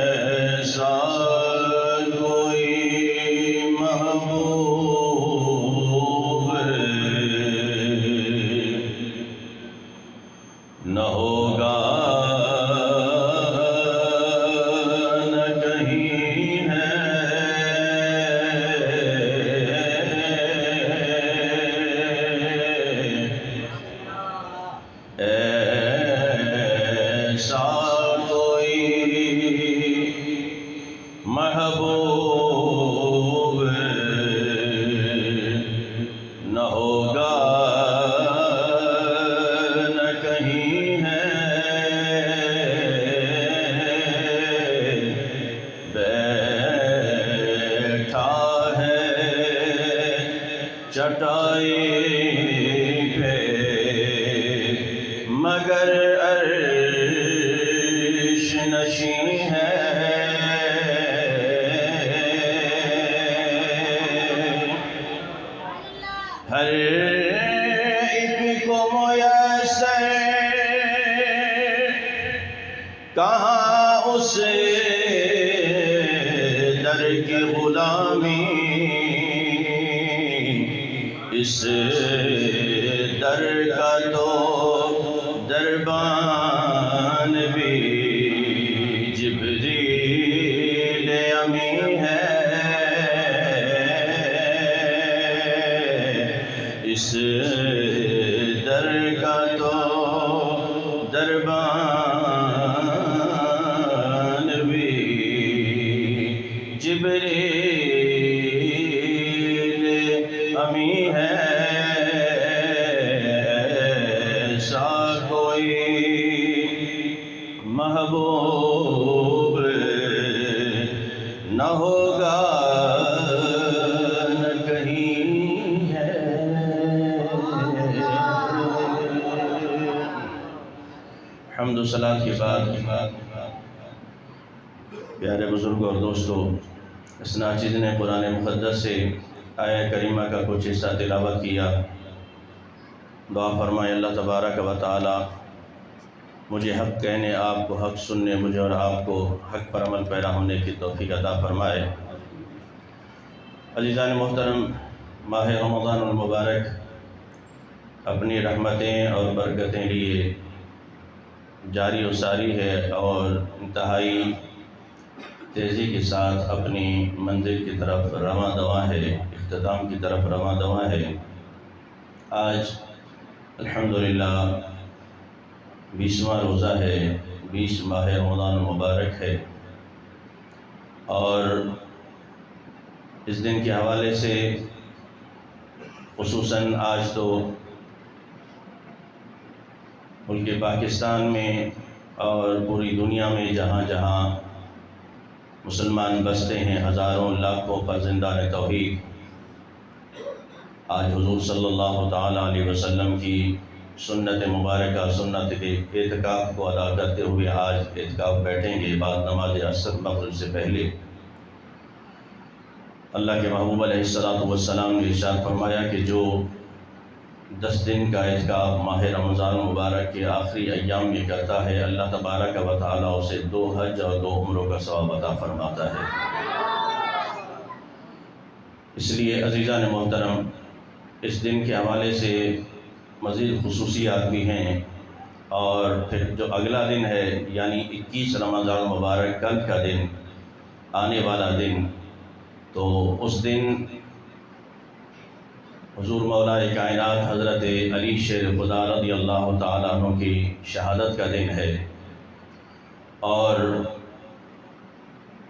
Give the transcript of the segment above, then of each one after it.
ایسا کوئی محبوب نہ ہوگا نہ کہیں ہے، ایسا محبوب نہ ہوگا نہ کہیں ہے، بیٹھا ہے چٹائی پہ مگر عرش نشین ہے، ہر ایک کو میسر کہاں اس در کی غلامی، اس در کا تو دربان بھی جبریل امی ہے، اس در کا تو دربان بھی جبریل امی ہے، ایسا کوئی محبوب نہ ہوگا نہ کہیں ہے۔ حمد و صلاۃ کے بعد پیارے بزرگوں اور دوستوں، اس ناچیز نے قرآن مقدس سے آیہ کریمہ کا کچھ حصہ تلاوت کیا۔ دعا فرمائے اللہ تبارک و تعالی مجھے حق کہنے، آپ کو حق سننے، مجھے اور آپ کو حق پر عمل پیرا ہونے کی توفیق عطا فرمائے۔ عزیزان محترم، ماہ رمضان المبارک اپنی رحمتیں اور برکتیں لیے جاری و ساری ہے اور انتہائی تیزی کے ساتھ اپنی منزل کی طرف رواں دواں ہے، اختتام کی طرف رواں دواں ہے۔ آج الحمدللہ 20واں روزہ ہے، 20 ماہ رمضان المبارک ہے، اور اس دن کے حوالے سے خصوصاً آج تو ملک پاکستان میں اور پوری دنیا میں جہاں جہاں مسلمان بستے ہیں، ہزاروں لاکھوں فرزندان توحید آج حضور صلی اللہ تعالیٰ علیہ وسلم کی سنت مبارکہ، سنت کے اعتکاف کو ادا کرتے ہوئے آج اعتکاف بیٹھیں گے بعد نماز عصر مغرب سے پہلے۔ اللہ کے محبوب علیہ السلام نے ارشاد فرمایا کہ جو 10 دن کا اعتکاف ماہ رمضان مبارک کے آخری ایام میں کرتا ہے، اللہ تبارک و تعالیٰ اسے 2 حج اور 2 عمروں کا ثواب عطا فرماتا ہے۔ اس لیے عزیزان محترم، اس دن کے حوالے سے مزید خصوصیات بھی ہیں، اور پھر جو اگلا دن ہے یعنی 21 رمضان مبارک، کل کا دن، آنے والا دن، تو اس دن حضور مولا کائنات حضرت علی شیر خدا رضی اللہ تعالیٰ عنہ کی شہادت کا دن ہے، اور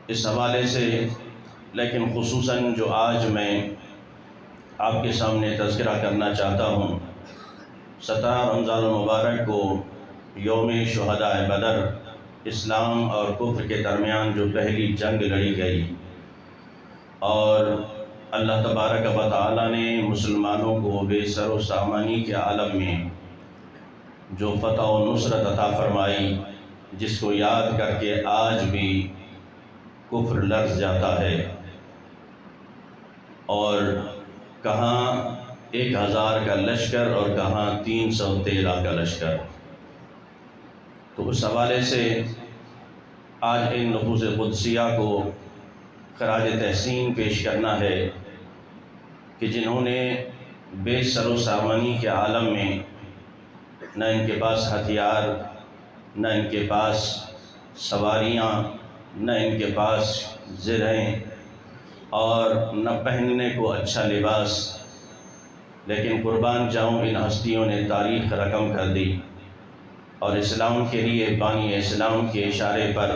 اس حوالے سے لیکن خصوصاً جو آج میں آپ کے سامنے تذکرہ کرنا چاہتا ہوں، 17 رمضان المبارک کو یوم شہداء بدر، اسلام اور کفر کے درمیان جو پہلی جنگ لڑی گئی، اور اللہ تبارک و تعالیٰ نے مسلمانوں کو بے سر و سامانی کے عالم میں جو فتح و نصرت عطا فرمائی، جس کو یاد کر کے آج بھی کفر لرز جاتا ہے، اور کہاں 1000 کا لشکر اور کہاں 313 کا لشکر۔ تو اس حوالے سے آج ان نفوس قدسیہ کو خراج تحسین پیش کرنا ہے کہ جنہوں نے بے سر و سامانی کے عالم میں نہ ان کے پاس ہتھیار، نہ ان کے پاس سواریاں، نہ ان کے پاس زرہیں اور نہ پہننے کو اچھا لباس، لیکن قربان جاؤں ان ہستیوں نے تاریخ رقم کر دی اور اسلام کے لیے بانی اسلام کے اشارے پر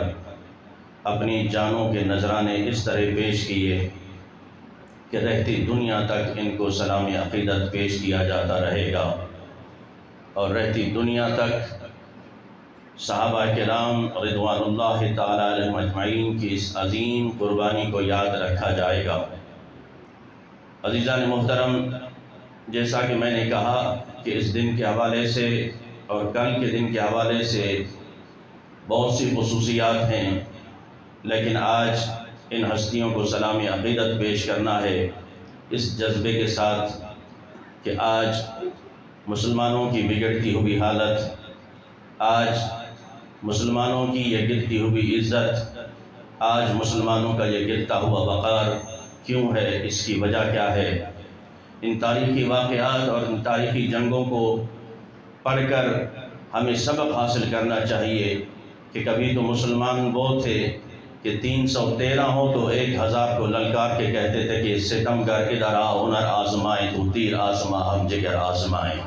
اپنی جانوں کے نذرانے اس طرح پیش کیے کہ رہتی دنیا تک ان کو سلام عقیدت پیش کیا جاتا رہے گا، اور رہتی دنیا تک صحابہ کرام رضوان اللہ تعالی علیہم اجمعین کی اس عظیم قربانی کو یاد رکھا جائے گا۔ عزیزان محترم، جیسا کہ میں نے کہا کہ اس دن کے حوالے سے اور کل کے دن کے حوالے سے بہت سی خصوصیات ہیں، لیکن آج ان ہستیوں کو سلام عقیدت پیش کرنا ہے اس جذبے کے ساتھ کہ آج مسلمانوں کی بگڑتی ہوئی حالت، آج مسلمانوں کی یہ گرتی ہوئی عزت، آج مسلمانوں کا یہ گرتا ہوا وقار کیوں ہے، اس کی وجہ کیا ہے۔ ان تاریخی واقعات اور ان تاریخی جنگوں کو پڑھ کر ہمیں سبق حاصل کرنا چاہیے کہ کبھی تو مسلمان وہ تھے کہ 313 ہو تو 1000 کو للکار کے کہتے تھے کہ ستمگر ادھر آ ہنر آزمائیں تو تیر آزما ہم جگر آزمائیں،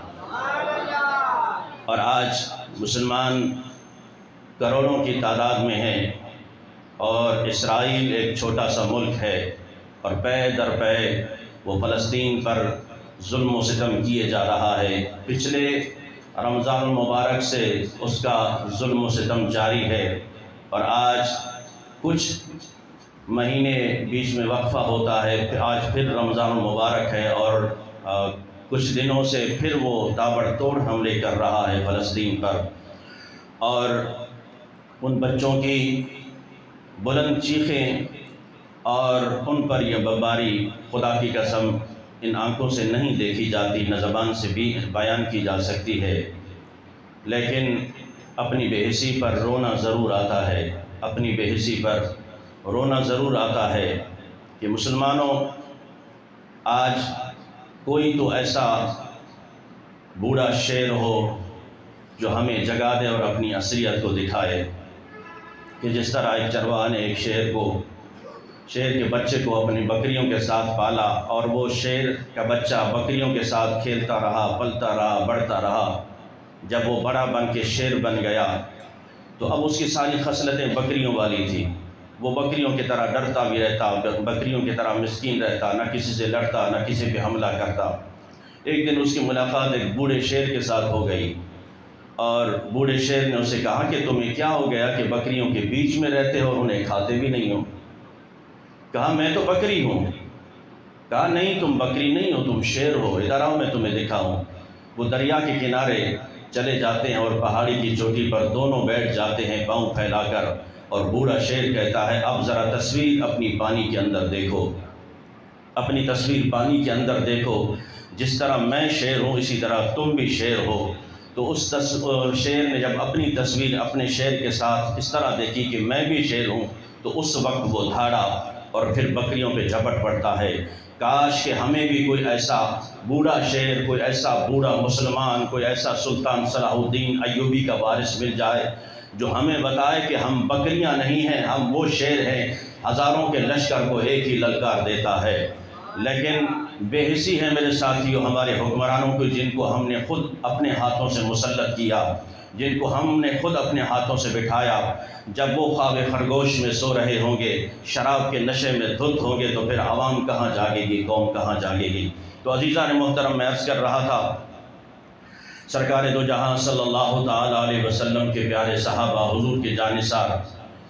اور آج مسلمان کروڑوں کی تعداد میں ہیں اور اسرائیل ایک چھوٹا سا ملک ہے، اور پے در پے وہ فلسطین پر ظلم و ستم کیے جا رہا ہے۔ پچھلے رمضان المبارک سے اس کا ظلم و ستم جاری ہے، اور آج کچھ مہینے بیچ میں وقفہ ہوتا ہے، آج پھر رمضان المبارک ہے اور کچھ دنوں سے پھر وہ تابڑ توڑ حملے کر رہا ہے فلسطین پر، اور ان بچوں کی بلند چیخیں اور ان پر یہ بمباری خدا کی قسم ان آنکھوں سے نہیں دیکھی جاتی، نہ زبان سے بھی بیان کی جا سکتی ہے، لیکن اپنی بے حسی پر رونا ضرور آتا ہے، اپنی بے حسی پر رونا ضرور آتا ہے کہ مسلمانوں، آج کوئی تو ایسا بوڑھا شیر ہو جو ہمیں جگا دے اور اپنی اصلیت کو دکھائے، کہ جس طرح ایک چرواہا نے ایک شیر کے بچے کو اپنی بکریوں کے ساتھ پالا، اور وہ شیر کا بچہ بکریوں کے ساتھ کھیلتا رہا، پلتا رہا، بڑھتا رہا، جب وہ بڑا بن کے شیر بن گیا تو اب اس کی ساری خصلتیں بکریوں والی تھی، وہ بکریوں کی طرح ڈرتا بھی رہتا، بکریوں کی طرح مسکین رہتا، نہ کسی سے لڑتا، نہ کسی پہ حملہ کرتا۔ ایک دن اس کی ملاقات ایک بوڑھے شیر کے ساتھ ہو گئی، اور بوڑھے شیر نے اسے کہا کہ تمہیں کیا ہو گیا کہ بکریوں کے بیچ میں رہتے ہو اور انہیں کھاتے بھی نہیں ہو؟ کہا میں تو بکری ہوں۔ کہا نہیں، تم بکری نہیں ہو، تم شیر ہو، ادھر آؤ میں تمہیں دکھاؤں۔ وہ دریا کے کنارے چلے جاتے ہیں اور پہاڑی کی چوٹی پر دونوں بیٹھ جاتے ہیں پاؤں پھیلا کر، اور بوڑھا شیر کہتا ہے اب ذرا تصویر اپنی پانی کے اندر دیکھو، اپنی تصویر پانی کے اندر دیکھو، جس طرح میں شیر ہوں اسی طرح تم بھی شیر ہو۔ تو اس شیر نے جب اپنی تصویر اپنے شیر کے ساتھ اس طرح دیکھی کہ میں بھی شیر ہوں، تو اس وقت وہ دھاڑا اور پھر بکریوں پہ جھپٹ پڑتا ہے۔ کاش کہ ہمیں بھی کوئی ایسا بوڑھا شیر، کوئی ایسا بوڑھا مسلمان، کوئی ایسا سلطان صلاح الدین ایوبی کا وارث مل جائے جو ہمیں بتائے کہ ہم بکریاں نہیں ہیں، ہم وہ شیر ہیں ہزاروں کے لشکر کو ایک ہی للکار دیتا ہے۔ لیکن بے حسی ہے میرے ساتھیوں ہمارے حکمرانوں کو، جن کو ہم نے خود اپنے ہاتھوں سے مسلط کیا، جن کو ہم نے خود اپنے ہاتھوں سے بٹھایا۔ جب وہ خواب خرگوش میں سو رہے ہوں گے، شراب کے نشے میں دھت ہوں گے، تو پھر عوام کہاں جاگے گی، قوم کہاں جاگے گی۔ تو عزیزان محترم، میں عرض کر رہا تھا سرکار دو جہاں صلی اللہ تعالی علیہ وسلم کے پیارے صحابہ، حضور کے جانثار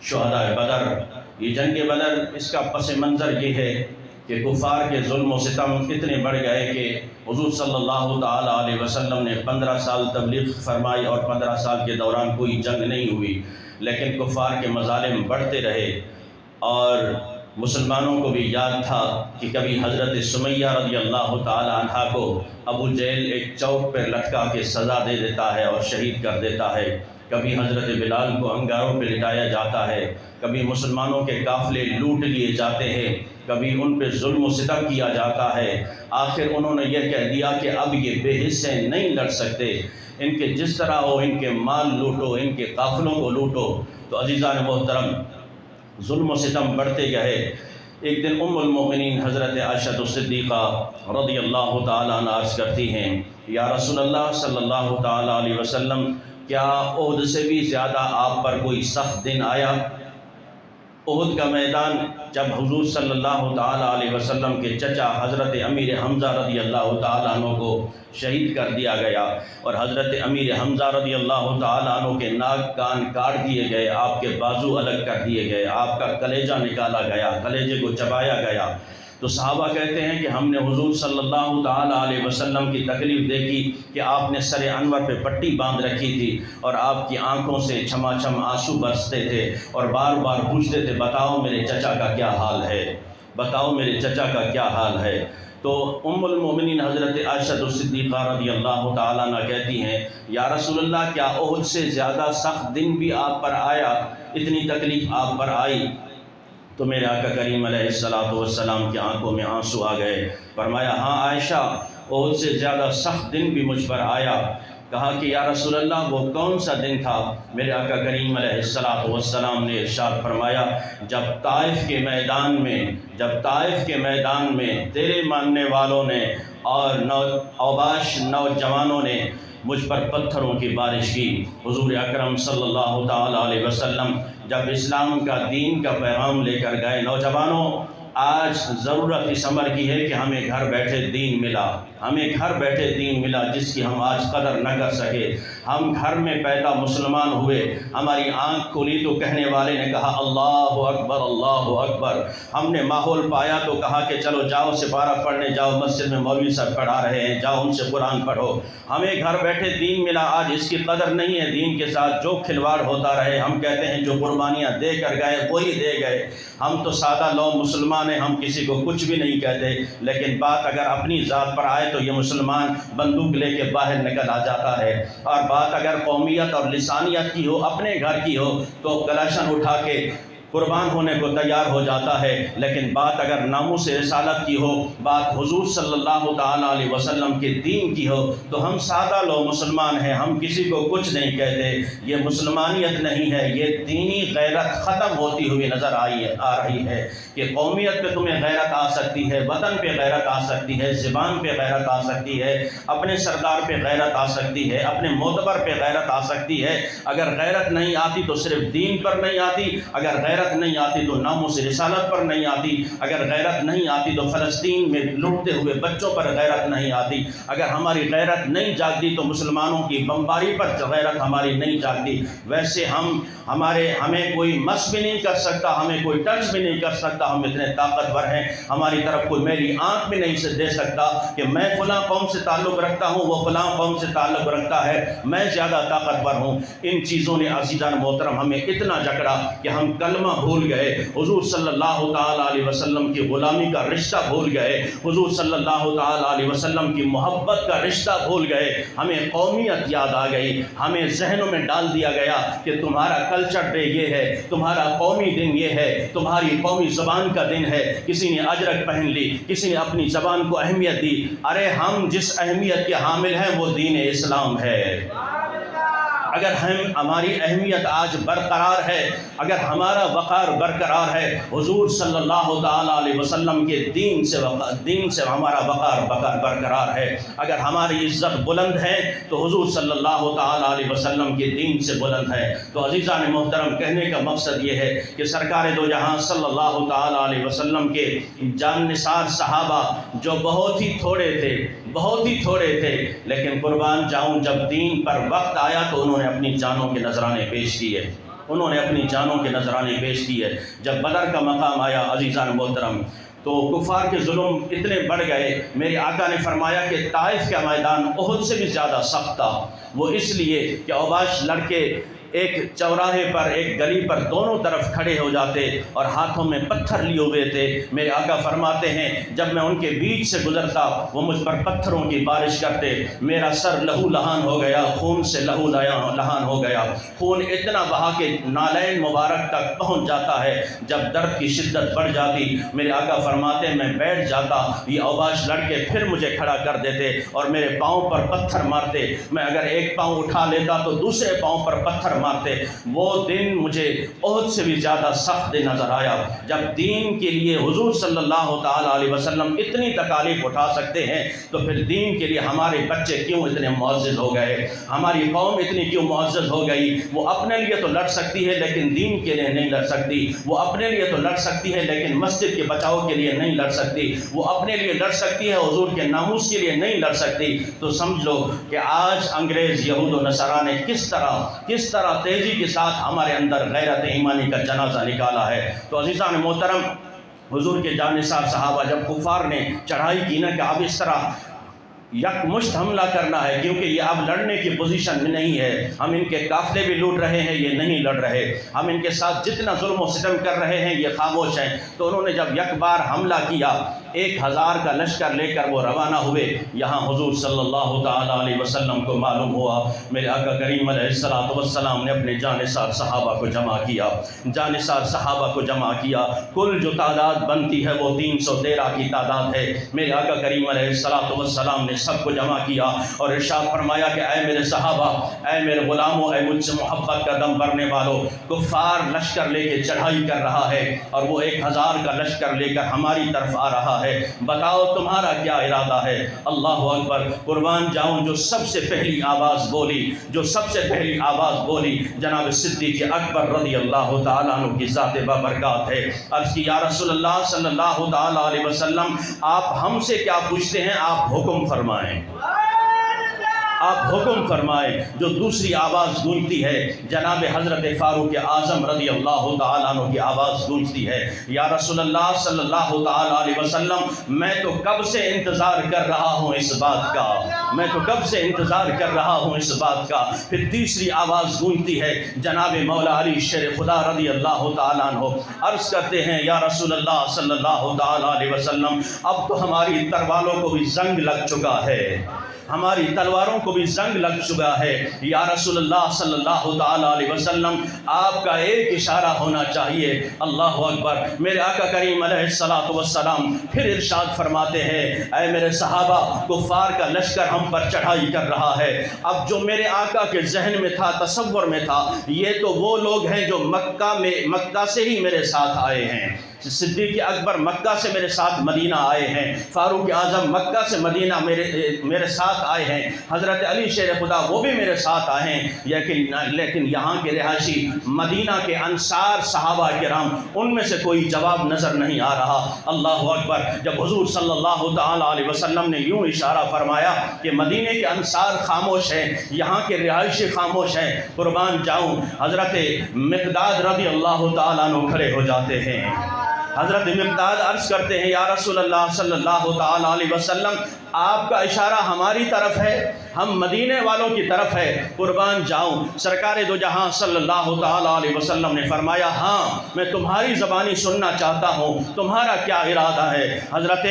شہدائے بدر، یہ جنگ بدر، اس کا پس منظر یہ ہے کہ کفار کے ظلم و ستم اتنے بڑھ گئے کہ حضور صلی اللہ تعالی علیہ وسلم نے 15 سال تبلیغ فرمائی اور 15 سال کے دوران کوئی جنگ نہیں ہوئی، لیکن کفار کے مظالم بڑھتے رہے، اور مسلمانوں کو بھی یاد تھا کہ کبھی حضرت سمیہ رضی اللہ تعالی عنہ کو ابو جہل ایک چوک پر لٹکا کے سزا دے دیتا ہے اور شہید کر دیتا ہے، کبھی حضرت بلال کو انگاروں پہ لٹایا جاتا ہے، کبھی مسلمانوں کے قافلے لوٹ لیے جاتے ہیں، کبھی ان پہ ظلم و ستم کیا جاتا ہے۔ آخر انہوں نے یہ کہہ دیا کہ اب یہ بے حصے نہیں لڑ سکتے، ان کے جس طرح ہو ان کے مال لوٹو، ان کے قافلوں کو لوٹو۔ تو عزیزان محترم، ظلم و ستم بڑھتے گئے۔ ایک دن ام المؤمنین حضرت عائشہ صدیقہ رضی اللہ تعالیٰ عنہ عرض کرتی ہیں، یا رسول اللہ صلی اللہ تعالیٰ علیہ وسلم، کیا احد سے بھی زیادہ آپ پر کوئی سخت دن آیا؟ احد کا میدان جب حضور صلی اللہ تعالیٰ علیہ وسلم کے چچا حضرت امیر حمزہ رضی اللہ تعالیٰ عنہ کو شہید کر دیا گیا، اور حضرت امیر حمزہ رضی اللہ تعالیٰ عنہ کے ناک کان کاٹ دیے گئے، آپ کے بازو الگ کر دیے گئے، آپ کا کلیجہ نکالا گیا، کلیجے کو چبایا گیا۔ تو صحابہ کہتے ہیں کہ ہم نے حضور صلی اللہ تعالیٰ علیہ وسلم کی تکلیف دیکھی کہ آپ نے سر انور پہ پٹی باندھ رکھی تھی، اور آپ کی آنکھوں سے چھما چھم آنسو برستے تھے، اور بار بار پوچھتے تھے، بتاؤ میرے چچا کا کیا حال ہے، بتاؤ میرے چچا کا کیا حال ہے۔ تو ام المومنین حضرت عائشہ صدیقہ رضی اللہ تعالیٰ عنہ کہتی ہیں، یا رسول اللہ، کیا احد سے زیادہ سخت دن بھی آپ پر آیا، اتنی تکلیف آپ پر آئی؟ تو میرے آقا کریم علیہ السلام کی آنکھوں میں آنسو آ گئے۔ فرمایا، ہاں عائشہ، احد سے زیادہ سخت دن بھی مجھ پر آیا۔ کہا کہ یا رسول اللہ، وہ کون سا دن تھا؟ میرے آقا کریم علیہ السلام نے ارشاد فرمایا، جب طائف کے میدان میں تیرے ماننے والوں نے اور اوباش نوجوانوں نے مجھ پر پتھروں کی بارش کی۔ حضور اکرم صلی اللہ تعالیٰ علیہ وسلم جب اسلام کا دین کا پیغام لے کر گئے، نوجوانوں، آج ضرورت اس عمر کی ہے کہ ہمیں گھر بیٹھے دین ملا، ہمیں گھر بیٹھے دین ملا جس کی ہم آج قدر نہ کر سکے۔ ہم گھر میں پیدا مسلمان ہوئے، ہماری آنکھ کھلی تو کہنے والے نے کہا اللہ اکبر اللہ اکبر، ہم نے ماحول پایا تو کہا کہ چلو جاؤ سپارہ پڑھنے جاؤ، مسجد میں مولوی صاحب پڑھا رہے ہیں، جاؤ ان سے قرآن پڑھو۔ ہمیں گھر بیٹھے دین ملا، آج اس کی قدر نہیں ہے۔ دین کے ساتھ جو کھلواڑ ہوتا رہے، ہم کہتے ہیں جو قربانیاں دے کر گئے وہی دے گئے، ہم تو سادہ لو مسلمان ہیں، ہم کسی کو کچھ بھی نہیں کہتے، لیکن بات اگر اپنی ذات پر آئے تو یہ مسلمان بندوق لے کے باہر نکل آ جاتا ہے، اور بات اگر قومیت اور لسانیت کی ہو، اپنے گھر کی ہو، تو کلاشن اٹھا کے قربان ہونے کو تیار ہو جاتا ہے۔ لیکن بات اگر ناموس رسالت کی ہو، بات حضور صلی اللہ تعالیٰ علیہ وسلم کے دین کی ہو، تو ہم سادہ لوگ مسلمان ہیں، ہم کسی کو کچھ نہیں کہتے۔ یہ مسلمانیت نہیں ہے، یہ دینی غیرت ختم ہوتی ہوئی نظر آ رہی ہے کہ قومیت پہ تمہیں غیرت آ سکتی ہے، وطن پہ غیرت آ سکتی ہے، زبان پہ غیرت آ سکتی ہے، اپنے سردار پہ غیرت آ سکتی ہے، اپنے معتبر پہ غیرت آ سکتی ہے۔ اگر غیرت نہیں آتی تو صرف دین پر نہیں آتی، اگر غیرت نہیں آتی تو ناموس رسالت پر نہیں آتی، اگر غیرت نہیں آتی تو فلسطین میں لوٹتے ہوئے بچوں پر غیرت نہیں آتی، اگر ہماری غیرت نہیں جاگتی تو مسلمانوں کی بمباری پر غیرت ہماری نہیں جاگتی۔ ویسے ہمیں کوئی مس بھی نہیں کر سکتا، ہمیں کوئی ٹچ بھی نہیں کر سکتا، ہم اتنے طاقتور ہیں، ہماری طرف کوئی میری آنکھ بھی نہیں سے دے سکتا کہ میں فلاں قوم سے تعلق رکھتا ہوں، وہ فلاں قوم سے تعلق رکھتا ہے، میں زیادہ طاقتور ہوں۔ ان چیزوں نے عزیزان محترم ہمیں اتنا جکڑا کہ ہم کلمہ بھول گئے، حضور صلی اللہ تعالیٰ علیہ وسلم کی غلامی کا رشتہ بھول گئے، حضور صلی اللہ تعالیٰ علیہ وسلم کی محبت کا رشتہ بھول گئے، ہمیں قومیت یاد آ گئی، ہمیں ذہنوں میں ڈال دیا گیا کہ تمہارا کلچر ڈے یہ ہے، تمہارا قومی دن یہ ہے، تمہاری قومی زبان کا دن ہے۔ کسی نے اجرک پہن لی، کسی نے اپنی زبان کو اہمیت دی۔ ارے ہم جس اہمیت کے حامل ہیں وہ دین اسلام ہے۔ اگر ہماری اہمیت آج برقرار ہے، اگر ہمارا وقار برقرار ہے، حضور صلی اللہ تعالیٰ علیہ وسلم کے دین سے ہمارا وقار برقرار ہے، اگر ہماری عزت بلند ہے تو حضور صلی اللہ تعالیٰ علیہ وسلم کے دین سے بلند ہے۔ تو عزیزان محترم، کہنے کا مقصد یہ ہے کہ سرکار دو جہاں صلی اللہ تعالیٰ علیہ وسلم کے جان نثار صحابہ جو بہت ہی تھوڑے تھے، لیکن قربان جاؤں جب دین پر وقت آیا تو انہوں نے اپنی جانوں کے نذرانے پیش کیے، جب بدر کا مقام آیا عزیزان محترم تو کفار کے ظلم اتنے بڑھ گئے۔ میرے آقا نے فرمایا کہ طائف کا میدان احد سے بھی زیادہ سخت تھا، وہ اس لیے کہ اوباش لڑکے ایک چوراہے پر ایک گلی پر دونوں طرف کھڑے ہو جاتے اور ہاتھوں میں پتھر لیے ہوئے تھے۔ میرے آقا فرماتے ہیں جب میں ان کے بیچ سے گزرتا وہ مجھ پر پتھروں کی بارش کرتے، میرا سر لہو لہان ہو گیا، خون سے لہو لہان ہو گیا، خون اتنا بہا کہ نالین مبارک تک پہنچ جاتا ہے۔ جب درد کی شدت بڑھ جاتی میرے آقا فرماتے ہیں میں بیٹھ جاتا، یہ اوباش لڑکے پھر مجھے کھڑا کر دیتے اور میرے پاؤں پر پتھر مارتے، میں اگر ایک پاؤں اٹھا لیتا تو دوسرے پاؤں پر پتھر مارتے۔ وہ دن مجھے احد سے بھی زیادہ سخت نظر آیا۔ جب دین کے لیے حضور صلی اللہ تعالیٰ علیہ وسلم اتنی تکالیف اٹھا سکتے ہیں تو پھر دین کے لیے ہمارے بچے کیوں اتنے معزز ہو گئے، ہماری قوم اتنی کیوں معزز ہو گئی؟ وہ اپنے لیے تو لڑ سکتی ہے لیکن دین کے لیے نہیں لڑ سکتی، وہ اپنے لیے تو لڑ سکتی ہے لیکن مسجد کے بچاؤ کے لیے نہیں لڑ سکتی، وہ اپنے لیے لڑ سکتی ہے حضور کے ناموس کے لیے نہیں لڑ سکتی۔ تو سمجھ لو کہ آج انگریز یہود و نصارہ نے کس طرح تیزی کے ساتھ ہمارے اندر غیرت ایمانی کا جنازہ نکالا ہے۔ تو عزیزان محترم، حضور کے جانثار صحابہ جب کفار نے چڑھائی کی نا کہ اب اس طرح یک مشت حملہ کرنا ہے، کیونکہ یہ اب لڑنے کی پوزیشن میں نہیں ہے، ہم ان کے قافلے بھی لوٹ رہے ہیں یہ نہیں لڑ رہے، ہم ان کے ساتھ جتنا ظلم و ستم کر رہے ہیں یہ خاموش ہیں۔ تو انہوں نے جب یک بار حملہ کیا 1000 کا لشکر لے کر وہ روانہ ہوئے، یہاں حضور صلی اللہ تعالیٰ علیہ وسلم کو معلوم ہوا میرے آقا کریم علیہ الصلوۃ والسلام نے اپنے جانثار صحابہ کو جمع کیا، کل جو تعداد بنتی ہے وہ 313 کی تعداد ہے۔ میرے آقا کریم علیہ الصلوۃ والسلام نے سب کو جمع کیا اور ارشاد فرمایا کہ اے میرے صحابہ، اے میرے غلاموں، اے مجھ سے محبت کا دم بھرنے والوں، کفار لشکر لے کے چڑھائی کر رہا ہے اور وہ 1000 کا لشکر لے کر ہماری طرف آ رہا ہے، بتاؤ تمہارا کیا ارادہ ہے؟ اللہ اکبر، قربان جاؤں جو سب سے پہلی آواز بولی جناب صدیق اکبر رضی اللہ تعالیٰ عنہ کی ذات بابرکات ہے۔ عرض کی یا رسول اللہ صلی اللہ تعالیٰ علیہ وسلم، آپ ہم سے کیا پوچھتے ہیں؟ آپ حکم فرمائیں، آپ حکم فرمائیں۔ جو دوسری آواز گونجتی ہے جناب حضرت فاروق اعظم رضی اللہ تعالیٰ عنہ کی آواز گونجتی ہے، یا رسول اللہ صلی اللہ تعالیٰ علیہ وسلم، میں تو کب سے انتظار کر رہا ہوں اس بات کا، پھر تیسری آواز گونجتی ہے جناب مولا علی شیر خدا رضی اللہ تعالیٰ عنہ عرض کرتے ہیں یا رسول اللہ صلی اللہ تعالیٰ علیہ وسلم، اب تو ہماری تلواروں کو بھی زنگ لگ چکا ہے، یا رسول اللہ صلی اللہ تعالیٰ علیہ وسلم، آپ کا ایک اشارہ ہونا چاہیے۔ اللہ اکبر، میرے آقا کریم علیہ الصلوۃ والسلام پھر ارشاد فرماتے ہیں اے میرے صحابہ، کفار کا لشکر ہم پر چڑھائی کر رہا ہے۔ اب جو میرے آقا کے ذہن میں تھا، تصور میں تھا، یہ تو وہ لوگ ہیں جو مکہ سے ہی میرے ساتھ آئے ہیں، صدیق اکبر مکہ سے میرے ساتھ مدینہ آئے ہیں، فاروق اعظم مکہ سے مدینہ میرے ساتھ آئے ہیں، حضرت علی شیر خدا وہ بھی میرے ساتھ آئے ہیں، لیکن یہاں کے رہائشی مدینہ کے انصار صحابہ کرام ان میں سے کوئی جواب نظر نہیں آ رہا۔ اللہ اکبر، جب حضور صلی اللہ تعالیٰ علیہ وسلم نے یوں اشارہ فرمایا کہ مدینے کے انصار خاموش ہیں، یہاں کے رہائشی خاموش ہیں، قربان جاؤں حضرت مقداد رضی اللہ تعالیٰ عنہ کھڑے ہو جاتے ہیں۔ حضرت مقداد عرض کرتے ہیں یا رسول اللہ صلی اللہ تعالیٰ علیہ وسلم، آپ کا اشارہ ہماری طرف ہے، ہم مدینے والوں کی طرف ہے۔ قربان جاؤں سرکار دو جہاں صلی اللہ تعالیٰ علیہ وسلم نے فرمایا ہاں میں تمہاری زبانی سننا چاہتا ہوں، تمہارا کیا ارادہ ہے؟ حضرت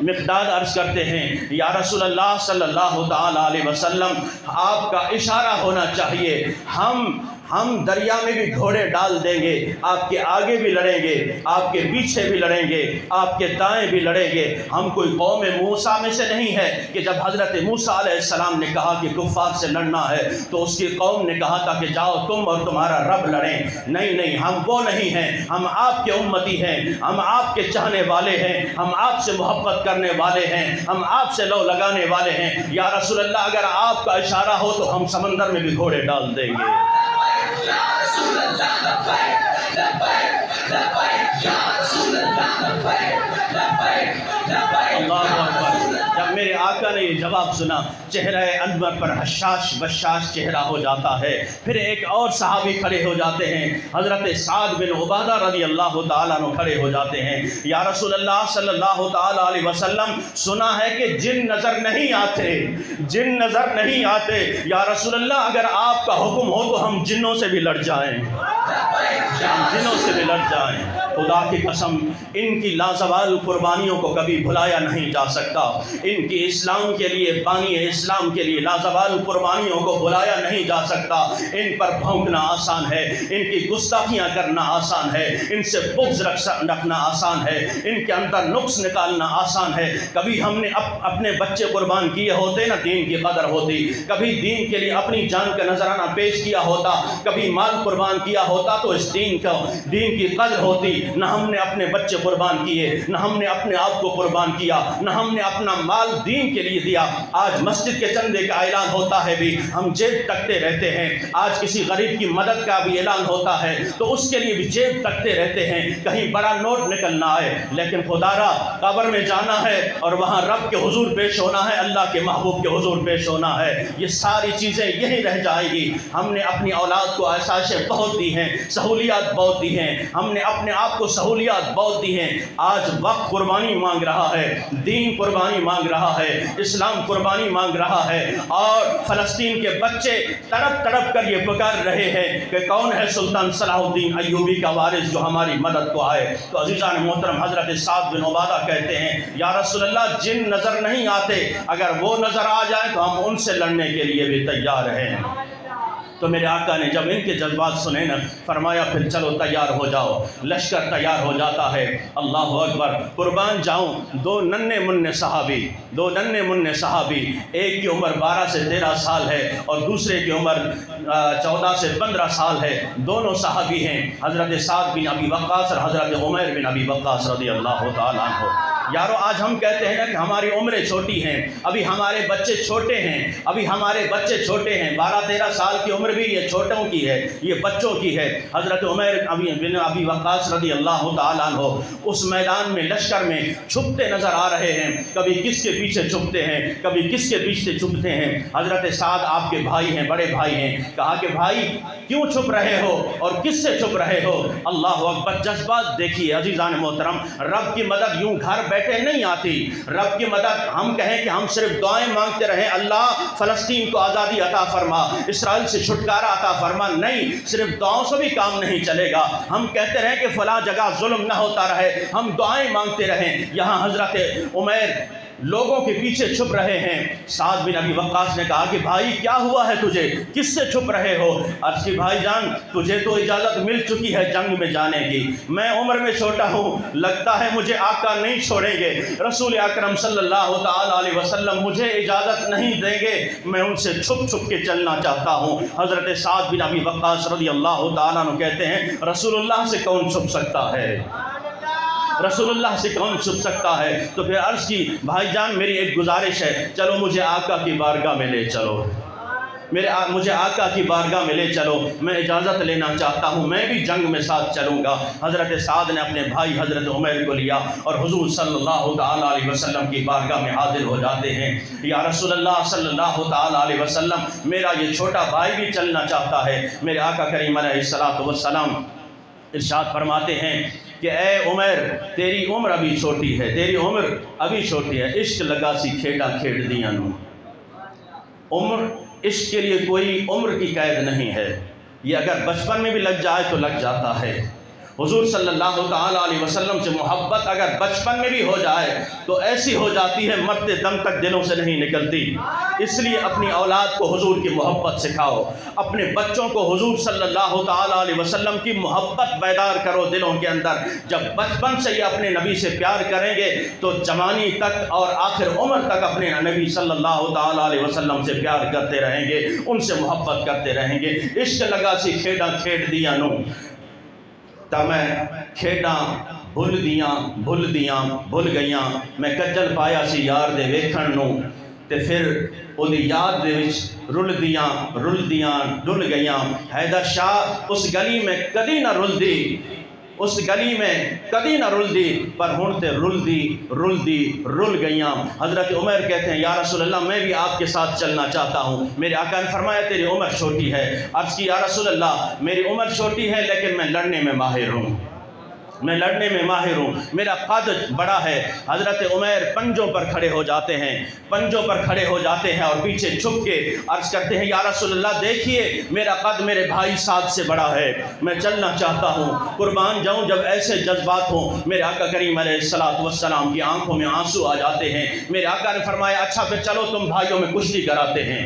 مقداد عرض کرتے ہیں یا رسول اللہ صلی اللہ تعالیٰ علیہ وسلم، آپ کا اشارہ ہونا چاہیے، ہم دریا میں بھی گھوڑے ڈال دیں گے، آپ کے آگے بھی لڑیں گے، آپ کے پیچھے بھی لڑیں گے، آپ کے دائیں بھی لڑیں گے۔ ہم کوئی قوم موسیٰ میں سے نہیں ہے کہ جب حضرت موسیٰ علیہ السلام نے کہا کہ کفار سے لڑنا ہے تو اس کی قوم نے کہا تھا کہ جاؤ تم اور تمہارا رب لڑیں۔ نہیں، ہم وہ نہیں ہیں، ہم آپ کے امتی ہیں، ہم آپ کے چاہنے والے ہیں، ہم آپ سے محبت کرنے والے ہیں، ہم آپ سے لو لگانے والے ہیں۔ یا رسول اللہ، اگر آپ کا اشارہ ہو تو ہم سمندر میں بھی گھوڑے ڈال دیں گے۔ اللہ اکبر، جب میرے آقا نے یہ جواب سنا، چہرہ انور پر حشاش بشاش چہرہ ہو جاتا ہے۔ پھر ایک اور صحابی کھڑے ہو جاتے ہیں، حضرت سعد بن عبادہ رضی اللہ تعالیٰ عنہ کھڑے ہو جاتے ہیں، یا رسول اللہ صلی اللہ تعالیٰ علیہ وسلم، سنا ہے کہ جن نظر نہیں آتے، جن نظر نہیں آتے، یا رسول اللہ اگر آپ کا حکم ہو تو ہم جنوں سے بھی لڑ جائیں، ہم جنوں سے بھی لڑ جائیں۔ خدا کی قسم، ان کی لازوال قربانیوں کو کبھی بھلایا نہیں جا سکتا، ان کی اسلام کے لیے، بانی اسلام کے لیے لازوال قربانیوں کو بھلایا نہیں جا سکتا۔ ان پر بھونکنا آسان ہے، ان کی گستاخیاں کرنا آسان ہے، ان سے بغض رکھنا آسان ہے، ان کے اندر نقص نکالنا آسان ہے۔ کبھی ہم نے اپنے بچے قربان کیے ہوتے نا، دین کی قدر ہوتی، کبھی دین کے لیے اپنی جان کا نذرانہ پیش کیا ہوتا، کبھی مال قربان کیا ہوتا تو اس دین کی قدر ہوتی۔ نہ ہم نے اپنے بچے قربان کیے، نہ ہم نے اپنے آپ کو قربان کیا، نہ ہم نے اپنا مال دین کے لیے دیا۔ آج مسجد کے چندے کا اعلان ہوتا ہے بھی ہم جیب تکتے رہتے ہیں، آج کسی غریب کی مدد کا بھی اعلان ہوتا ہے تو اس کے لیے بھی جیب تکتے رہتے ہیں، کہیں بڑا نوٹ نکلنا آئے۔ لیکن خدارا قبر میں جانا ہے اور وہاں رب کے حضور پیش ہونا ہے، اللہ کے محبوب کے حضور پیش ہونا ہے، یہ ساری چیزیں یہی رہ جائیں گی۔ ہم نے اپنی اولاد کو آسائشیں بہت دی ہیں، سہولیات بہت دی ہیں، ہم نے اپنے آپ کو سہولیات بہت دی ہیں۔ آج وقت قربانی مانگ رہا ہے، دین قربانی مانگ رہا ہے، اسلام قربانی مانگ رہا ہے، اور فلسطین کے بچے تڑپ تڑپ کر یہ پکار رہے ہیں کہ کون ہے سلطان صلاح الدین ایوبی کا وارث جو ہماری مدد کو آئے۔ تو عزیزان محترم، حضرت سعد بن عبادہ کہتے ہیں، یا رسول اللہ جن نظر نہیں آتے، اگر وہ نظر آ جائیں تو ہم ان سے لڑنے کے لیے بھی تیار ہیں۔ تو میرے آقا نے جب ان کے جذبات سنے نا، فرمایا پھر چلو تیار ہو جاؤ۔ لشکر تیار ہو جاتا ہے، اللہ اکبر، قربان جاؤں۔ دو ننھے منھے صحابی، ایک کی عمر 12 سے 13 سال ہے اور دوسرے کی عمر 14 سے 15 سال ہے، دونوں صحابی ہیں، حضرت سعد بن ابی وقاص اور حضرت عمیر بن ابی وقاص رضی اللہ تعالیٰ عنہ۔ یارو آج ہم کہتے ہیں نا کہ ہماری عمریں چھوٹی ہیں، ابھی ہمارے بچے چھوٹے ہیں، 12-13 سال کی عمر بھی یہ چھوٹوں کی ہے، یہ بچوں کی ہے۔ حضرت عمیر بن ابی وقاص رضی اللہ تعالیٰ عنہ اس میدان میں، لشکر میں چھپتے نظر آ رہے ہیں، کبھی کس کے پیچھے چھپتے ہیں، کبھی کس کے پیچھے چھپتے ہیں۔ حضرت سعد آپ کے بھائی ہیں، بڑے بھائی ہیں، کہا کہ بھائی کیوں چھپ رہے ہو اور کس سے چھپ رہے ہو؟ اللہ اکبر، جذبات دیکھیے عزیزان محترم، رب کی مدد یوں گھر بیٹھے نہیں آتی، رب کی مدد ہم کہیں کہ ہم صرف دعائیں مانگتے رہیں، اللہ فلسطین کو آزادی عطا فرما، اسرائیل سے چھٹکارا عطا فرما، نہیں، صرف دعاؤں سے بھی کام نہیں چلے گا۔ ہم کہتے رہیں کہ فلاں جگہ ظلم نہ ہوتا رہے، ہم دعائیں مانگتے رہیں۔ یہاں حضرت عمیر لوگوں کے پیچھے چھپ رہے ہیں۔ سعد بن ابی وقاص نے کہا کہ بھائی کیا ہوا ہے تجھے، کس سے چھپ رہے ہو؟ عرض کی بھائی جان تجھے تو اجازت مل چکی ہے جنگ میں جانے کی، میں عمر میں چھوٹا ہوں، لگتا ہے مجھے آقا نہیں چھوڑیں گے، رسول اکرم صلی اللہ تعالیٰ علیہ وسلم مجھے اجازت نہیں دیں گے، میں ان سے چھپ چھپ کے چلنا چاہتا ہوں۔ حضرت سعد بن ابی وقاص رضی اللہ تعالیٰ عنہ کہتے ہیں رسول اللہ سے کون چھپ سکتا ہے، رسول اللہ سے کون چھپ سکتا ہے؟ تو پھر عرض کی بھائی جان میری ایک گزارش ہے، چلو مجھے آقا کی بارگاہ میں لے چلو، مجھے آقا کی بارگاہ میں لے چلو، میں اجازت لینا چاہتا ہوں، میں بھی جنگ میں ساتھ چلوں گا۔ حضرت سعد نے اپنے بھائی حضرت عمیر کو لیا اور حضور صلی اللہ تعالیٰ علیہ وسلم کی بارگاہ میں حاضر ہو جاتے ہیں۔ یا رسول اللہ صلی اللہ تعالیٰ علیہ وسلم، میرا یہ چھوٹا بھائی بھی چلنا چاہتا ہے۔ میرے آقا کریم علیہ السلام ارشاد فرماتے ہیں کہ اے عمر تیری عمر ابھی چھوٹی ہے، عشق لگا سی کھیڈا کھیڈ دیاں نو۔ عشق کے لیے کوئی عمر کی قید نہیں ہے، یہ اگر بچپن میں بھی لگ جائے تو لگ جاتا ہے۔ حضور صلی اللہ تعالیٰ علیہ وسلم سے محبت اگر بچپن میں بھی ہو جائے تو ایسی ہو جاتی ہے مرتے دم تک دلوں سے نہیں نکلتی۔ اس لیے اپنی اولاد کو حضور کی محبت سکھاؤ، اپنے بچوں کو حضور صلی اللہ تعالیٰ علیہ وسلم کی محبت بیدار کرو دلوں کے اندر۔ جب بچپن سے یہ اپنے نبی سے پیار کریں گے تو جوانی تک اور آخر عمر تک اپنے نبی صلی اللہ تعالیٰ علیہ وسلم سے پیار کرتے رہیں گے، ان سے محبت کرتے رہیں گے۔ عشق لگا سی کھیڈا کھیڈ دیاں نو، میں کھیڈاں بھول گئیاں، میں کجل پایا سی یار دے ویکھن نو، تے پھر اودی یاد دے وچ رل گئیاں۔ حیدر شاہ اس گلی میں کدی نہ رلدی، اس گلی میں کدی نہ رل دی پر ہن تے رل گئیاں۔ حضرت عمر کہتے ہیں یا رسول اللہ میں بھی آپ کے ساتھ چلنا چاہتا ہوں۔ میرے آقا نے فرمایا تیری عمر چھوٹی ہے۔ عرض کی یا رسول اللہ میری عمر چھوٹی ہے لیکن میں لڑنے میں ماہر ہوں، میں لڑنے میں ماہر ہوں، میرا قد بڑا ہے۔ حضرت عمر پنجوں پر کھڑے ہو جاتے ہیں، پنجوں پر کھڑے ہو جاتے ہیں اور پیچھے چھپ کے عرض کرتے ہیں یا رسول اللہ دیکھیے میرا قد میرے بھائی سعد سے بڑا ہے، میں چلنا چاہتا ہوں، قربان جاؤں۔ جب ایسے جذبات ہوں میرے آقا کریم علیہ السلام کی آنکھوں میں آنسو آ جاتے ہیں۔ میرے آقا نے فرمایا اچھا پھر چلو تم بھائیوں میں کشتی کراتے ہیں،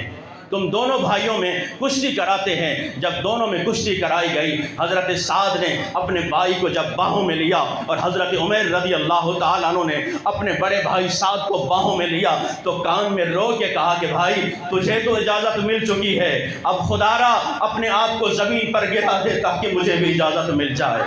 تم دونوں بھائیوں میں کشتی کراتے ہیں۔ جب دونوں میں کشتی کرائی گئی حضرت سعد نے اپنے بھائی کو جب باہوں میں لیا اور حضرت عمر رضی اللہ تعالیٰ عنہ نے اپنے بڑے بھائی سعد کو باہوں میں لیا تو کان میں رو کے کہا کہ بھائی تجھے تو اجازت مل چکی ہے، اب خدا را اپنے آپ کو زمین پر گرا دے تاکہ مجھے بھی اجازت مل جائے،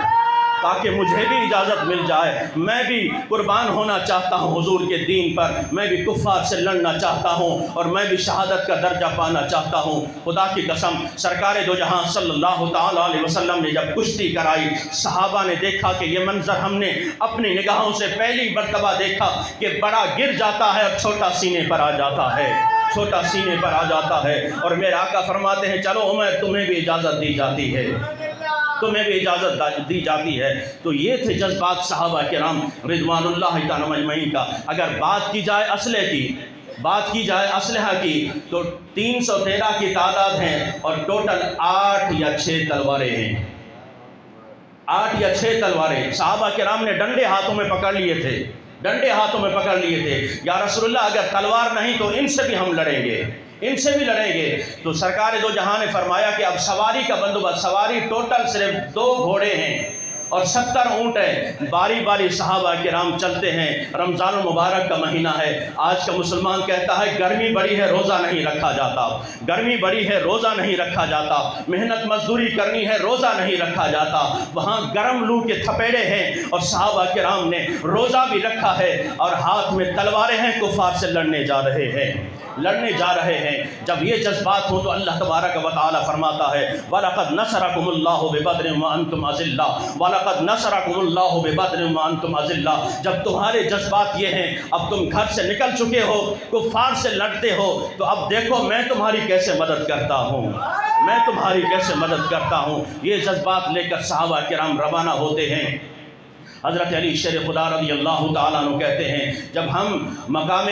تاکہ مجھے بھی اجازت مل جائے، میں بھی قربان ہونا چاہتا ہوں حضور کے دین پر، میں بھی کفار سے لڑنا چاہتا ہوں اور میں بھی شہادت کا درجہ پانا چاہتا ہوں۔ خدا کی قسم سرکار دو جہاں صلی اللہ تعالیٰ علیہ وسلم نے جب کشتی کرائی صحابہ نے دیکھا کہ یہ منظر ہم نے اپنی نگاہوں سے پہلی مرتبہ دیکھا کہ بڑا گر جاتا ہے اور چھوٹا سینے پر آ جاتا ہے، چھوٹا سینے پر آ جاتا ہے۔ اور میرے آقا فرماتے ہیں چلو عمر تمہیں بھی اجازت دی جاتی ہے، تمہیں بھی اجازت دی جاتی ہے۔ تو یہ تھے جذبات صحابہ کرام رضوان اللہ تعالیٰ مجمعین کا۔ اگر بات کی جائے اسلحے کی، بات کی جائے اسلحہ کی تو 313 کی تعداد ہے اور ٹوٹل 8 یا 6 تلواریں ہیں، 8 یا 6 تلواریں صحابہ کرام نے ڈنڈے ہاتھوں میں پکڑ لیے تھے، ڈنڈے ہاتھوں میں پکڑ لیے تھے۔ یا رسول اللہ اگر تلوار نہیں تو ان سے بھی ہم لڑیں گے، ان سے بھی لڑیں گے۔ تو سرکار دو جہاں نے فرمایا کہ اب سواری کا بندوبست، سواری ٹوٹل صرف 2 گھوڑے ہیں اور 70 اونٹ ہیں، باری باری صحابہ کرام چلتے ہیں۔ رمضان المبارک کا مہینہ ہے، آج کا مسلمان کہتا ہے گرمی بڑی ہے روزہ نہیں رکھا جاتا، گرمی بڑی ہے روزہ نہیں رکھا جاتا، محنت مزدوری کرنی ہے روزہ نہیں رکھا جاتا۔ وہاں گرم لو کے تھپیڑے ہیں اور صحابہ کرام نے روزہ بھی رکھا ہے اور ہاتھ میں تلواریں ہیں، کفار سے لڑنے جا رہے ہیں، لڑنے جا رہے ہیں۔ جب یہ جذبات ہوں تو اللہ تبارک و تعالیٰ فرماتا ہے وَلَقَدْ نَصَرَكُمُ اللَّهُ بِبَدْرٍ وَأَنْتُمْ أَذِلَّةٌ وَلَقَدْ نَصَرَكُمُ اللَّهُ بِبَدْرٍ وَأَنْتُمْ أَذِلَّةٌ۔ جب تمہارے جذبات یہ ہیں اب تم گھر سے نکل چکے ہو، کفار سے لڑتے ہو، تو اب دیکھو میں تمہاری کیسے مدد کرتا ہوں، میں تمہاری کیسے مدد کرتا ہوں۔ یہ جذبات لے کر صحابہ کرام روانہ ہوتے ہیں۔ حضرت علی شیر خدا رضی اللہ تعالیٰ عنہ کہتے ہیں جب ہم مقام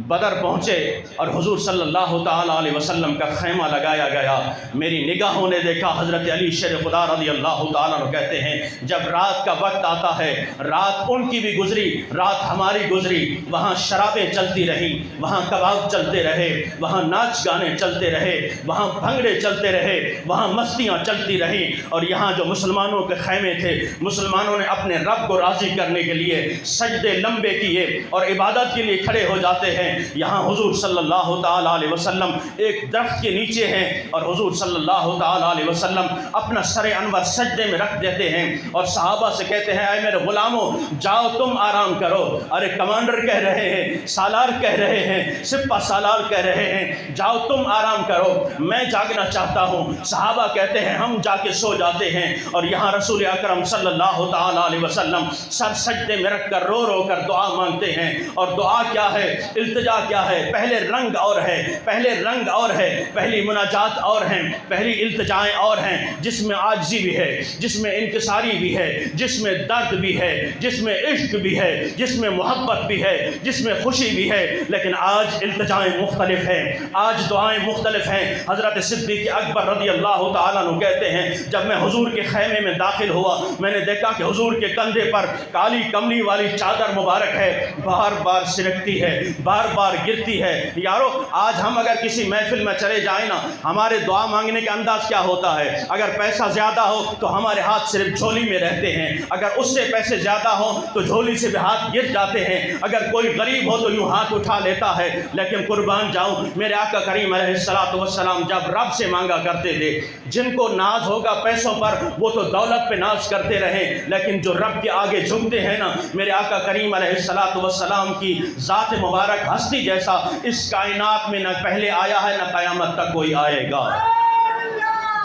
بدر پہنچے اور حضور صلی اللہ تعالیٰ علیہ وسلم کا خیمہ لگایا گیا، میری نگاہوں نے دیکھا، حضرت علی شیر خدا رضی اللہ تعالیٰ عنہ کہتے ہیں جب رات کا وقت آتا ہے، رات ان کی بھی گزری، رات ہماری گزری، وہاں شرابیں چلتی رہیں، وہاں کباب چلتے رہے، وہاں ناچ گانے چلتے رہے، وہاں بھنگڑے چلتے رہے، وہاں مستیاں چلتی رہیں، اور یہاں جو مسلمانوں کے خیمے تھے مسلمانوں نے اپنے رب کو راضی کرنے کے لیے سجدے لمبے کیے اور عبادت کے لیے کھڑے ہو جاتے ہیں۔ یہاں حضور صلی اللہ تعالیٰ علیہ وسلم ایک درخت کے نیچے ہیں اور حضور صلی اللہ تعالیٰ علیہ وسلم اپنا سر انور سجدے میں رکھ دیتے ہیں اور صحابہ سے کہتے ہیں اے میرے غلاموں جاؤ تم آرام کرو۔ ارے کمانڈر کہہ رہے ہیں، سالار کہہ رہے ہیں، سپہ سالار کہہ رہے ہیں جاؤ تم آرام کرو، میں جاگنا چاہتا ہوں۔ صحابہ کہتے ہیں ہم جا کے سو جاتے ہیں اور یہاں رسول اکرم صلی اللہ تعالیٰ علیہ وسلم سر سجدے میں رکھ کر رو رو کر دعا مانگتے ہیں۔ اور دعا کیا ہے، التجا کیا ہے؟ پہلے رنگ اور ہے، پہلے رنگ اور ہے، پہلی مناجات اور ہیں، پہلی التجائیں اور ہیں، جس میں عاجزی بھی ہے، جس میں انکساری بھی ہے، جس میں درد بھی ہے، جس میں عشق بھی ہے، جس میں محبت بھی ہے، جس میں خوشی بھی ہے۔ لیکن آج التجائیں مختلف ہیں، آج دعائیں مختلف ہیں۔ حضرت صدیق اکبر رضی اللہ تعالیٰ عنہ کہتے ہیں جب میں حضور کے خیمے میں داخل ہوا میں نے دیکھا کہ حضور کے کندھے پر کالی کملی والی چادر مبارک ہے، بار بار سرکتی ہے، بار بار گرتی ہے۔ یارو آج ہم اگر کسی محفل میں چلے جائیں نا، ہمارے دعا مانگنے کا انداز کیا ہوتا ہے؟ اگر پیسہ زیادہ ہو تو ہمارے ہاتھ صرف جھولی میں رہتے ہیں، اگر اس سے پیسے زیادہ ہوں تو جھولی سے بھی ہاتھ گر جاتے ہیں، اگر کوئی غریب ہو تو یوں ہاتھ اٹھا لیتا ہے۔ لیکن قربان جاؤں میرے آقا کریم علیہ السلام جب رب سے مانگا کرتے تھے، جن کو ناز ہوگا پیسوں پر وہ تو دولت پہ ناز کرتے رہیں، لیکن جو رب کے آگے جھکتے ہیں نا، میرے آقا کریم علیہ السلام کی ذات مبارک ہستی جیسا اس کائنات میں نہ پہلے آیا ہے نہ قیامت تک کوئی آئے گا۔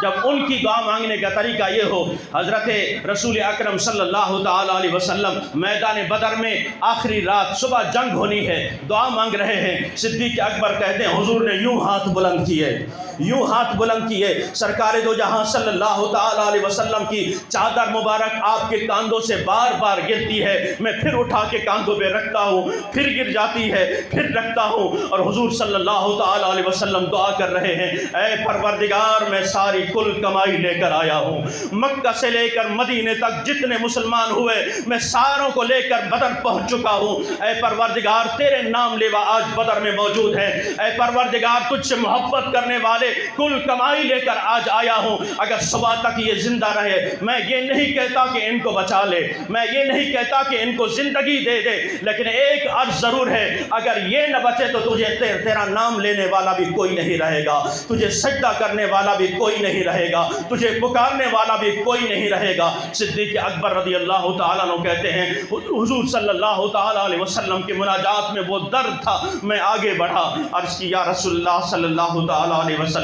جب ان کی دعا مانگنے کا طریقہ یہ ہو، حضرت رسول اکرم صلی اللہ تعالی علیہ وسلم میدان بدر میں آخری رات صبح جنگ ہونی ہے، دعا مانگ رہے ہیں، صدیق اکبر کہتے ہیں حضور نے یوں ہاتھ بلند کیے، یوں ہاتھ بلند کیے، سرکار دو جہاں صلی اللہ تعالی علیہ وسلم کی چادر مبارک آپ کے کاندھوں سے بار بار گرتی ہے، میں پھر اٹھا کے کاندھوں پہ رکھتا ہوں، پھر گر جاتی ہے، پھر رکھتا ہوں، اور حضور صلی اللہ تعالی علیہ وسلم دعا کر رہے ہیں، اے پروردگار میں ساری کل کمائی لے کر آیا ہوں، مکہ سے لے کر مدینے تک جتنے مسلمان ہوئے میں ساروں کو لے کر بدر پہنچ چکا ہوں، اے پروردگار تیرے نام لیوا آج بدر میں موجود ہے، اے پروردگار تجھ سے محبت کرنے والے کل کمائی لے کر آج آیا ہوں، اگر صبح تک یہ زندہ رہے، میں یہ نہیں کہتا کہ ان کو بچا لے، میں یہ نہیں کہتا کہ ان کو زندگی دے دے، لیکن ایک عرض ضرور ہے، اگر یہ نہ بچے تو تجھے تیرا نام لینے والا بھی کوئی نہیں رہے گا، تجھے سجدہ کرنے والا بھی کوئی نہیں رہے گا، تجھے پکارنے والا بھی کوئی نہیں رہے گا۔ صدیق اکبر رضی اللہ تعالیٰ عنہ کہتے ہیں حضور صلی اللہ تعالیٰ علیہ وسلم کی مناجات میں وہ درد تھا، میں آگے بڑھا، عرض کی یا رسول اللہ صلی اللہ تعالیٰ علیہ وسلم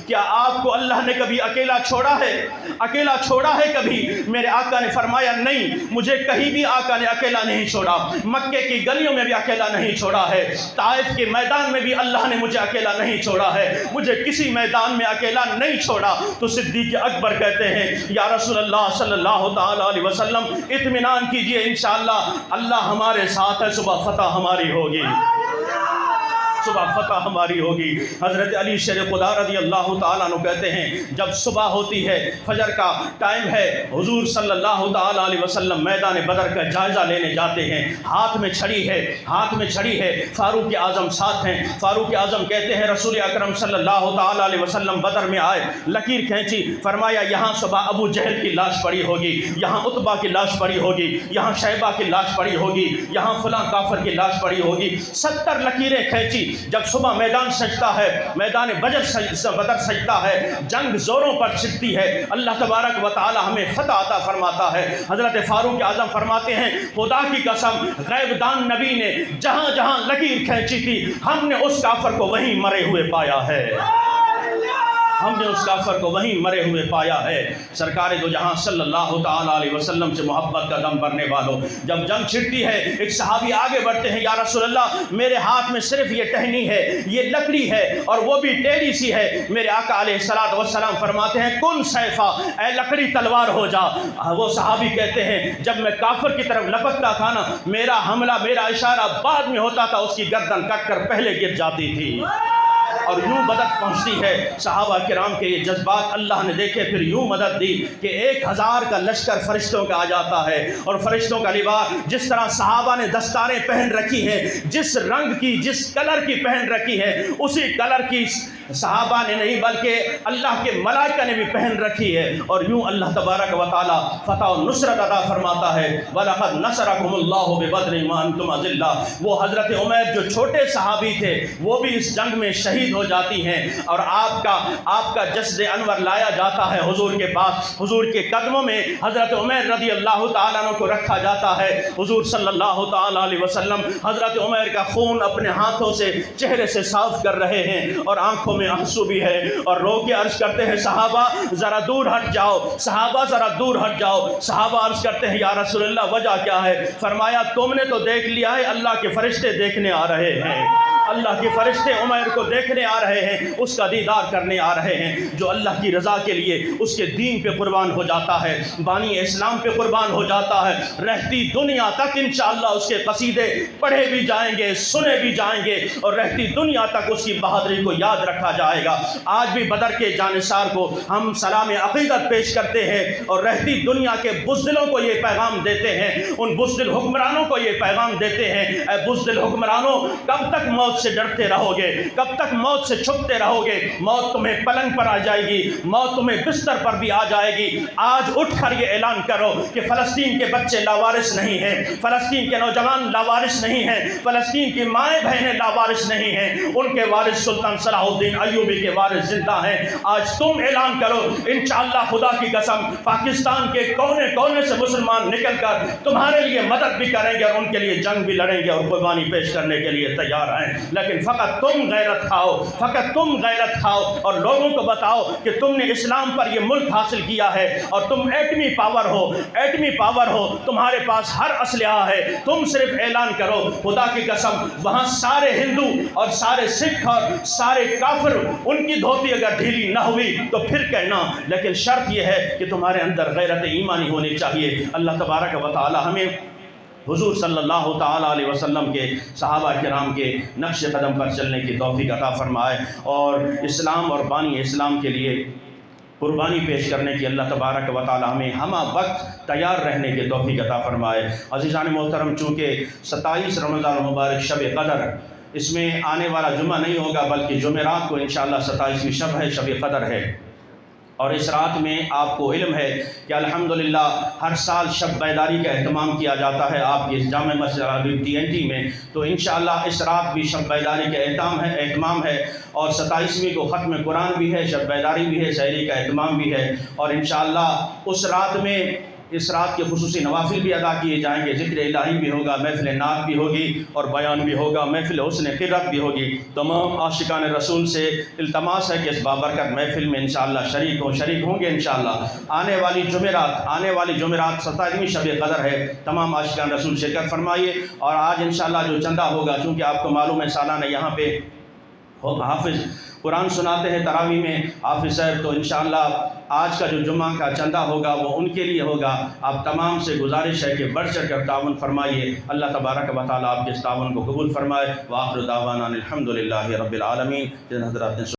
کیا آپ کو اللہ نے کبھی اکیلا چھوڑا ہے؟ اکیلا چھوڑا ہے کبھی؟ میرے آقا نے فرمایا نہیں، مجھے کہیں بھی آقا نے اکیلا نہیں چھوڑا، مکے کی گلیوں میں بھی اکیلا نہیں چھوڑا ہے، طائف کے میدان میں بھی اللہ نے مجھے اکیلا نہیں چھوڑا ہے، مجھے کسی میدان میں اکیلا نہیں چھوڑا۔ تو صدیق اکبر کہتے ہیں یا رسول اللہ صلی اللہ تعالیٰ علیہ وسلم اطمینان کیجئے، انشاءاللہ اللہ ہمارے ساتھ ہے، صبح فتح ہماری ہوگی، صبح فتح ہماری ہوگی۔ حضرت علی شیر خدا رضی اللہ تعالیٰ عنہ کہتے ہیں جب صبح ہوتی ہے، فجر کا ٹائم ہے، حضور صلی اللہ تعالیٰ علیہ وسلم میدان بدر کا جائزہ لینے جاتے ہیں، ہاتھ میں چھڑی ہے، ہاتھ میں چھڑی ہے، فاروق اعظم ساتھ ہیں، فاروق اعظم کہتے ہیں رسول اکرم صلی اللہ تعالیٰ علیہ وسلم بدر میں آئے، لکیر کھینچی، فرمایا یہاں صبح ابو جہل کی لاش پڑی ہوگی، یہاں عتبہ کی لاش پڑی ہوگی، یہاں شیبہ کی لاش پڑی ہوگی، یہاں فلاں کافر کی لاش پڑی ہوگی، 70 لکیریں کھینچی۔ جب صبح میدان سجتا ہے، میدان بدر سجتا ہے، جنگ زوروں پر چھڑتی ہے، اللہ تبارک و تعالی ہمیں فتح عطا فرماتا ہے۔ حضرت فاروق اعظم فرماتے ہیں خدا کی قسم غیب دان نبی نے جہاں جہاں لکیر کھینچی تھی ہم نے اس کافر کو وہیں مرے ہوئے پایا ہے، ہم نے اس کافر کو وہیں مرے ہوئے پایا ہے۔ سرکار دو جہاں صلی اللہ تعالیٰ علیہ وسلم سے محبت کا دم بھرنے والوں، جب جنگ چھڑتی ہے ایک صحابی آگے بڑھتے ہیں، یا رسول اللہ میرے ہاتھ میں صرف یہ ٹہنی ہے، یہ لکڑی ہے اور وہ بھی ٹیڑھی سی ہے۔ میرے آقا علیہ الصلوۃ والسلام فرماتے ہیں کن سیفا، اے لکڑی تلوار ہو جا۔ وہ صحابی کہتے ہیں جب میں کافر کی طرف لپکتا تھا نا، میرا حملہ، میرا اشارہ بعد میں ہوتا تھا، اس کی گردن کٹ کر پہلے گر جاتی تھی، اور یوں مدد پہنچتی ہے۔ صحابہ کرام کے یہ جذبات اللہ نے دیکھے، پھر یوں مدد دی کہ 1000 کا لشکر فرشتوں کا آ جاتا ہے، اور فرشتوں کا لباس جس طرح صحابہ نے دستاریں پہن رکھی ہیں، جس رنگ کی جس کلر کی پہن رکھی ہے، اسی کلر کی صحابہ نے نہیں بلکہ اللہ کے ملائکہ نے بھی پہن رکھی ہے، اور یوں اللہ تبارک و تعالی فتح و نصرت عطا فرماتا ہے۔ وَلَقَدْ نَصَرَكُمُ اللَّهُ بِبَدْرٍ وَأَنْتُمْ أَذِلَّةٌ۔ وہ حضرت عمیر جو چھوٹے صحابی تھے وہ بھی اس جنگ میں شہید ہو جاتی ہیں، اور آپ کا جسد انور لایا جاتا ہے حضور کے پاس، حضور کے قدموں میں حضرت عمیر رضی اللہ تعالیٰ عنہ کو رکھا جاتا ہے۔ حضور صلی اللہ تعالیٰ علیہ وسلم حضرت عمیر کا خون اپنے ہاتھوں سے چہرے سے صاف کر رہے ہیں، اور آنکھوں میں آنسو بھی ہے، اور رو کے عرض کرتے ہیں صحابہ ذرا دور ہٹ جاؤ، صحابہ ذرا دور ہٹ جاؤ۔ صحابہ عرض کرتے ہیں یا رسول اللہ وجہ کیا ہے؟ فرمایا تم نے تو دیکھ لیا ہے، اللہ کے فرشتے دیکھنے آ رہے ہیں، اللہ کے فرشتے عمیر کو دیکھنے آ رہے ہیں، اس کا دیدار کرنے آ رہے ہیں۔ جو اللہ کی رضا کے لیے اس کے دین پہ قربان ہو جاتا ہے، بانی اسلام پہ قربان ہو جاتا ہے، رہتی دنیا تک انشاءاللہ اس کے قصیدے پڑھے بھی جائیں گے، سنے بھی جائیں گے، اور رہتی دنیا تک اس کی بہادری کو یاد رکھا جائے گا۔ آج بھی بدر کے جانثار کو ہم سلام عقیدت پیش کرتے ہیں، اور رہتی دنیا کے بزدلوں کو یہ پیغام دیتے ہیں، ان بزدل حکمرانوں کو یہ پیغام دیتے ہیں، اے بزدل حکمرانوں کب تک موت سے ڈرتے رہو گے، کب تک موت سے چھپتے رہو گے؟ موت تمہیں پلنگ پر آ جائے گی، موت تمہیں بستر پر بھی آ جائے گی۔ آج اٹھ کر یہ اعلان کرو کہ فلسطین کے بچے لاوارث نہیں ہیں، فلسطین کے نوجوان لاوارث نہیں ہیں، فلسطین کی مائیں بہنیں لاوارث نہیں ہیں، ان کے وارث سلطان صلاح الدین ایوبی کے وارث زندہ ہیں۔ آج تم اعلان کرو، انشاءاللہ خدا کی قسم پاکستان کے کونے کونے سے مسلمان نکل کر تمہارے لیے مدد بھی کریں گے، اور ان کے لیے جنگ بھی لڑیں گے، اور قربانی پیش کرنے کے لیے تیار ہیں۔ لیکن فقط تم غیرت کھاؤ، فقط تم غیرت کھاؤ اور لوگوں کو بتاؤ کہ تم نے اسلام پر یہ ملک حاصل کیا ہے اور تم ایٹمی پاور ہو، ایٹمی پاور ہو، تمہارے پاس ہر اسلحہ ہے، تم صرف اعلان کرو۔ خدا کی قسم وہاں سارے ہندو اور سارے سکھ اور سارے کافر ان کی دھوتی اگر ڈھیلی نہ ہوئی تو پھر کہنا، لیکن شرط یہ ہے کہ تمہارے اندر غیرت ایمانی ہونی چاہیے۔ اللہ تبارک و تعالی ہمیں حضور صلی اللہ تعالیٰ علیہ وسلم کے صحابہ کرام کے نقش قدم پر چلنے کی توفیق عطا فرمائے اور اسلام اور بانی اسلام کے لیے قربانی پیش کرنے کی اللہ تبارک و تعالی ہمیں ہمہ وقت تیار رہنے کی توفیق عطا فرمائے۔ عزیزان محترم، چونکہ 27 رمضان المبارک شب قدر، اس میں آنے والا جمعہ نہیں ہوگا بلکہ جمعرات کو انشاءاللہ 27ویں شب ہے، شب قدر ہے، اور اس رات میں آپ کو علم ہے کہ الحمدللہ ہر سال شب بیداری کا اہتمام کیا جاتا ہے آپ کی جامع مسجد عربی TNT میں، تو انشاءاللہ اس رات بھی شب بیداری کا اہتمام ہے اور 27ویں کو ختم قرآن بھی ہے، شب بیداری بھی ہے، سحری کا اہتمام بھی ہے، اور انشاءاللہ اس رات کے خصوصی نوافل بھی ادا کیے جائیں گے، ذکر الہی بھی ہوگا، محفل نعت بھی ہوگی اور بیان بھی ہوگا، محفل حسن قرت بھی ہوگی۔ تمام عاشقان رسول سے التماس ہے کہ اس بابرکت محفل میں انشاءاللہ شریک ہوں گے انشاءاللہ۔ آنے والی جمعرات 27ویں شب قدر ہے، تمام عاشقان رسول شرکت فرمائیے، اور آج انشاءاللہ جو چندہ ہوگا، چونکہ آپ کو معلوم ہے سالانہ یہاں پہ حافظ قرآن سناتے ہیں تراویح میں حافظ صاحب، تو انشاءاللہ آج کا جو جمعہ کا چندہ ہوگا وہ ان کے لیے ہوگا۔ آپ تمام سے گزارش ہے کہ بڑھ چڑھ کر تعاون فرمائیے، اللہ تبارک و تعالیٰ آپ کے اس تعاون کو قبول فرمائے۔ وآخر دعوانا الحمدللہ رب العالمین۔ جن حضرات نے